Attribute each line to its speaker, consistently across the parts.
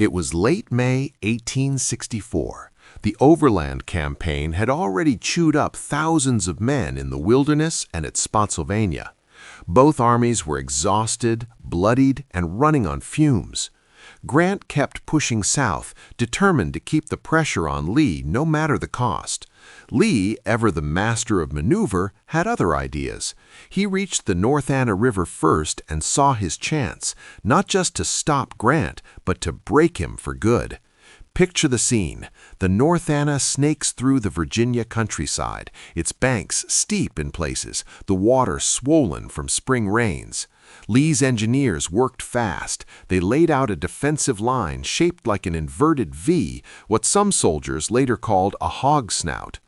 Speaker 1: It was late May 1864. The Overland Campaign had already chewed up thousands of men in the wilderness and at Spotsylvania. Both armies were exhausted, bloodied, and running on fumes. Grant kept pushing south, determined to keep the pressure on Lee no matter the cost. Lee, ever the master of maneuver, had other ideas. He reached the North Anna River first and saw his chance, not just to stop Grant, but to break him for good. Picture the scene. The North Anna snakes through the Virginia countryside, its banks steep in places, the water swollen from spring rains. Lee's engineers worked fast. They laid out a defensive line shaped like an inverted V, what some soldiers later called a hog snout.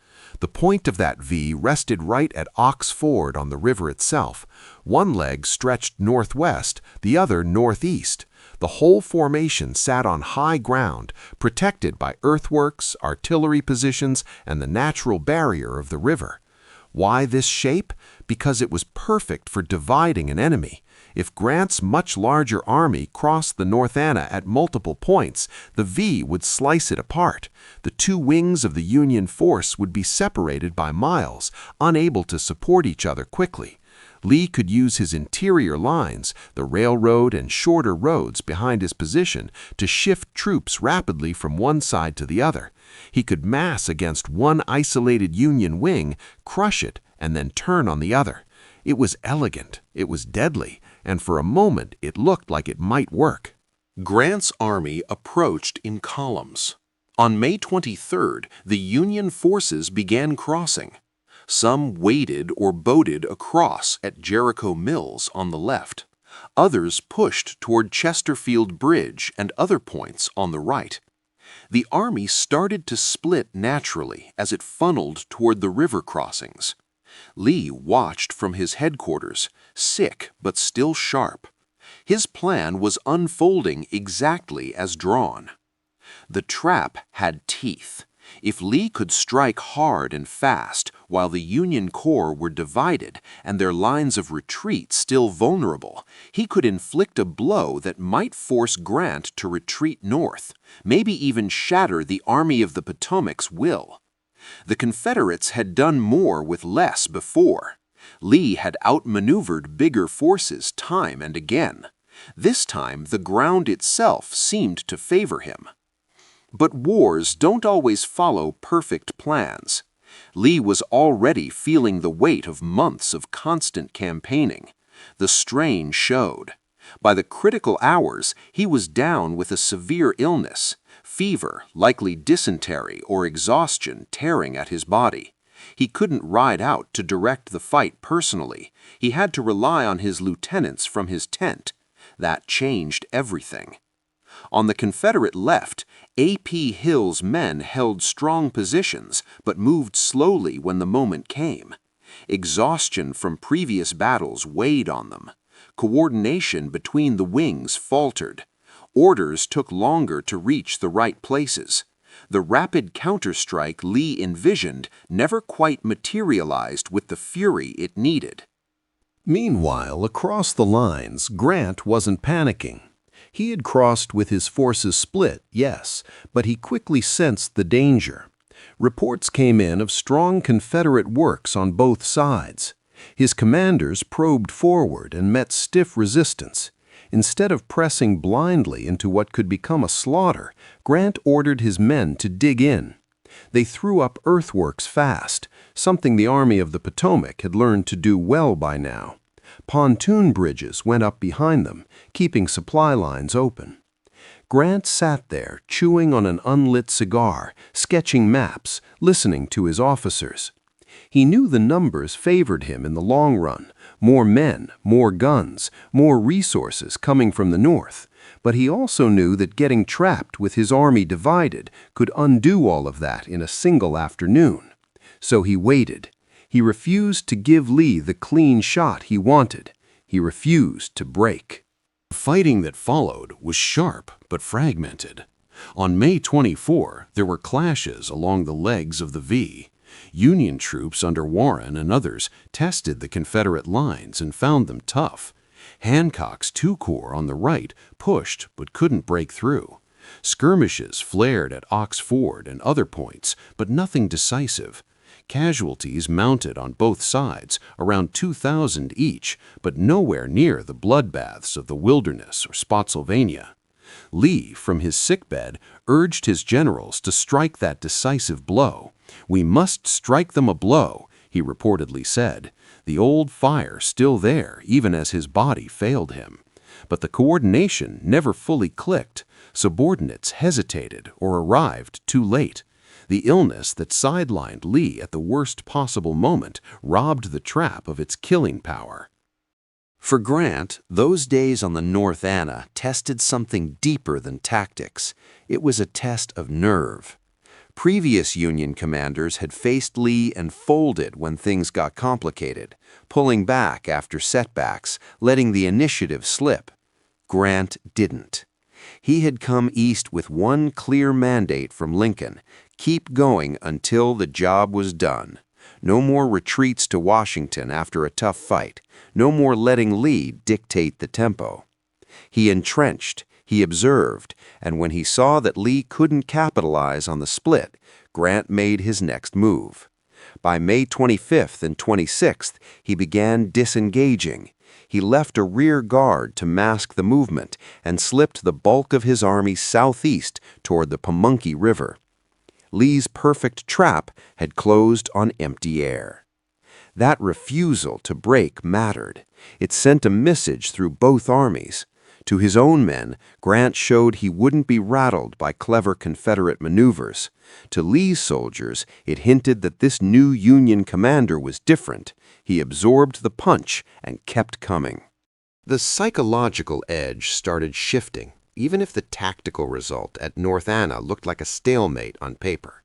Speaker 1: The point of that V rested right at Ox Ford on the river itself. One leg stretched northwest, the other northeast. The whole formation sat on high ground, protected by earthworks, artillery positions, and the natural barrier of the river. Why this shape? Because it was perfect for dividing an enemy. If Grant's much larger army crossed the North Anna at multiple points, the V would slice it apart. The two wings of the Union force would be separated by miles, unable to support each other quickly. Lee could use his interior lines, the railroad and shorter roads behind his position, to shift troops rapidly from one side to the other. He could mass against one isolated Union wing, crush it, and then turn on the other. It was elegant, it was deadly, and for a moment it looked like it might work.
Speaker 2: Grant's army approached in columns. On May 23rd, the Union forces began crossing. Some waded or boated across at Jericho Mills on the left. Others pushed toward Chesterfield Bridge and other points on the right. The army started to split naturally as it funneled toward the river crossings. Lee watched from his headquarters, sick but still sharp. His plan was unfolding exactly as drawn. The trap had teeth. If Lee could strike hard and fast while the Union Corps were divided and their lines of retreat still vulnerable, he could inflict a blow that might force Grant to retreat north, maybe even shatter the Army of the Potomac's will. The Confederates had done more with less before. Lee had outmaneuvered bigger forces time and again. This time, the ground itself seemed to favor him. But wars don't always follow perfect plans. Lee was already feeling the weight of months of constant campaigning. The strain showed. By the critical hours, he was down with a severe illness, fever, likely dysentery or exhaustion tearing at his body. He couldn't ride out to direct the fight personally. He had to rely on his lieutenants from his tent. That changed everything. On the Confederate left, A.P. Hill's men held strong positions but moved slowly when the moment came. Exhaustion from previous battles weighed on them. Coordination between the wings faltered. Orders took longer to reach the right places. The rapid counterstrike Lee envisioned never quite materialized with the fury it needed.
Speaker 1: Meanwhile, across the lines, Grant wasn't panicking. He had crossed with his forces split, yes, but he quickly sensed the danger. Reports came in of strong Confederate works on both sides. His commanders probed forward and met stiff resistance. Instead of pressing blindly into what could become a slaughter, Grant ordered his men to dig in. They threw up earthworks fast, something the Army of the Potomac had learned to do well by now. Pontoon bridges went up behind them, keeping supply lines open. Grant sat there, chewing on an unlit cigar, sketching maps, listening to his officers. He knew the numbers favored him in the long run, more men, more guns, more resources coming from the north. But he also knew that getting trapped with his army divided could undo all of that in a single afternoon. So he waited. He refused to give Lee the clean shot he wanted. He refused to break.
Speaker 2: The fighting that followed was sharp but fragmented. On May 24, there were clashes along the legs of the V. Union troops under Warren and others tested the Confederate lines and found them tough. Hancock's II Corps on the right pushed but couldn't break through. Skirmishes flared at Ox Ford and other points, but nothing decisive. Casualties mounted on both sides, around 2,000 each, but nowhere near the bloodbaths of the Wilderness or Spotsylvania. Lee, from his sickbed, urged his generals to strike that decisive blow. "We must strike them a blow," he reportedly said, the old fire still there even as his body failed him. But the coordination never fully clicked. Subordinates hesitated or arrived too late. The illness that sidelined Lee at the worst possible moment robbed the trap of its killing power. For Grant, those days on the North Anna tested something deeper than tactics. It was a test of nerve. Previous Union commanders had faced Lee and folded when things got complicated, pulling back after setbacks, letting the initiative slip. Grant didn't. He had come east with one clear mandate from Lincoln: keep going until the job was done. No more retreats to Washington after a tough fight. No more letting Lee dictate the tempo. He entrenched, he observed, and when he saw that Lee couldn't capitalize on the split, Grant made his next move. By May 25th and 26th, he began disengaging. He left a rear guard to mask the movement and slipped the bulk of his army southeast toward the Pamunkey River. Lee's perfect trap had closed on empty air. That refusal to break mattered. It sent a message through both armies. To his own men, Grant showed he wouldn't be rattled by clever Confederate maneuvers. To Lee's soldiers, it hinted that this new Union commander was different. He absorbed the punch and kept coming.
Speaker 1: The psychological edge started shifting, even if the tactical result at North Anna looked like a stalemate on paper.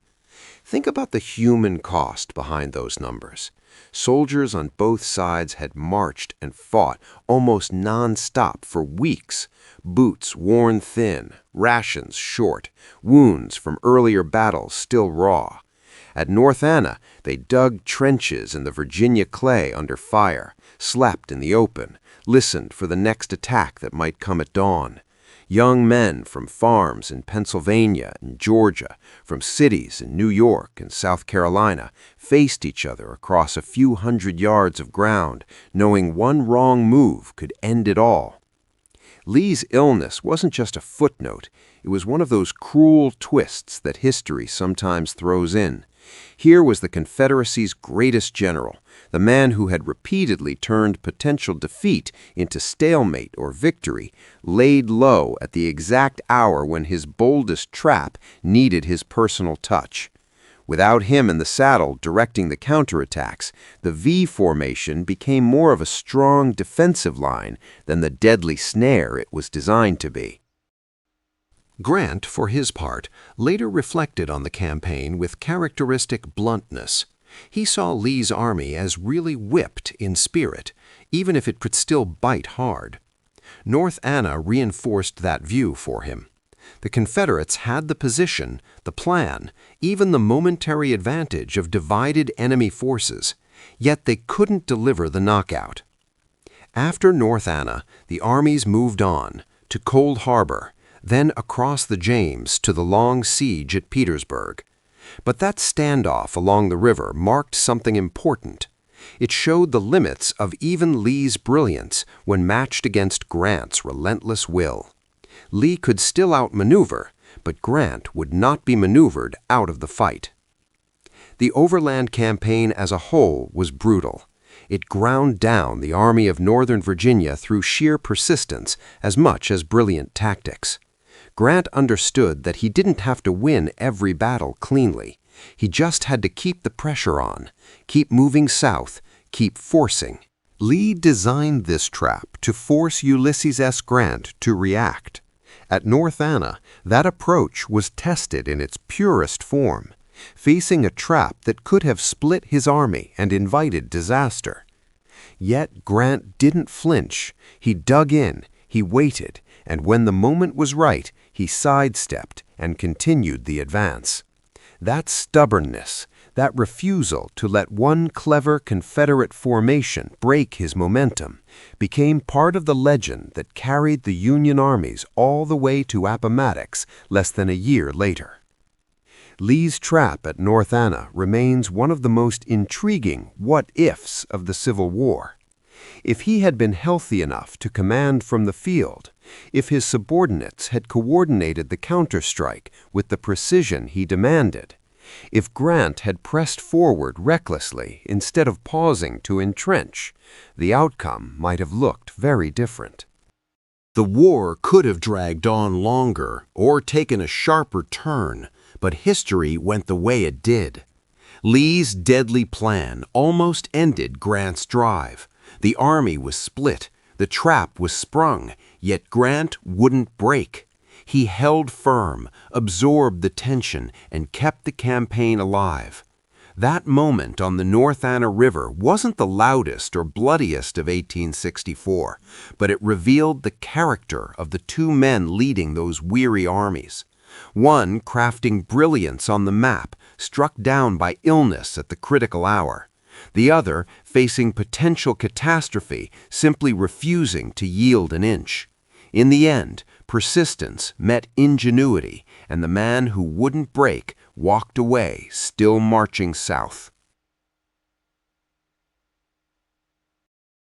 Speaker 1: Think about the human cost behind those numbers. Soldiers on both sides had marched and fought almost non-stop for weeks. Boots worn thin, rations short, wounds from earlier battles still raw. At North Anna, they dug trenches in the Virginia clay under fire, slept in the open, listened for the next attack that might come at dawn. Young men from farms in Pennsylvania and Georgia, from cities in New York and South Carolina, faced each other across a few hundred yards of ground, knowing one wrong move could end it all. Lee's illness wasn't just a footnote. It was one of those cruel twists that history sometimes throws in. Here was the Confederacy's greatest general, the man who had repeatedly turned potential defeat into stalemate or victory, laid low at the exact hour when his boldest trap needed his personal touch. Without him in the saddle directing the counterattacks, the V formation became more of a strong defensive line than the deadly snare it was designed to be. Grant, for his part, later reflected on the campaign with characteristic bluntness. He saw Lee's army as really whipped in spirit, even if it could still bite hard. North Anna reinforced that view for him. The Confederates had the position, the plan, even the momentary advantage of divided enemy forces, yet they couldn't deliver the knockout. After North Anna, the armies moved on, to Cold Harbor, then across the James to the long siege at Petersburg. But that standoff along the river marked something important. It showed the limits of even Lee's brilliance when matched against Grant's relentless will. Lee could still outmaneuver, but Grant would not be maneuvered out of the fight. The Overland Campaign as a whole was brutal. It ground down the Army of Northern Virginia through sheer persistence as much as brilliant tactics. Grant understood that he didn't have to win every battle cleanly. He just had to keep the pressure on, keep moving south, keep forcing. Lee designed this trap to force Ulysses S. Grant to react. At North Anna, that approach was tested in its purest form, facing a trap that could have split his army and invited disaster. Yet Grant didn't flinch. He dug in, he waited, and when the moment was right, he sidestepped and continued the advance. That stubbornness, That refusal to let one clever Confederate formation break his momentum became part of the legend that carried the Union armies all the way to Appomattox less than a year later. Lee's trap at North Anna remains one of the most intriguing what-ifs of the Civil War. If he had been healthy enough to command from the field, if his subordinates had coordinated the counterstrike with the precision he demanded, if Grant had pressed forward recklessly instead of pausing to entrench, the outcome might have looked very different.
Speaker 2: The war could have dragged on longer or taken a sharper turn, but history went the way it did. Lee's deadly plan almost ended Grant's drive. The army was split, the trap was sprung, yet Grant wouldn't break. He held firm, absorbed the tension, and kept the campaign alive. That moment on the North Anna River wasn't the loudest or bloodiest of 1864, but it revealed the character of the two men leading those weary armies. One crafting brilliance on the map, struck down by illness at the critical hour. The other facing potential catastrophe, simply refusing to yield an inch. In the end, persistence met ingenuity, and the man who wouldn't break walked away, still marching south.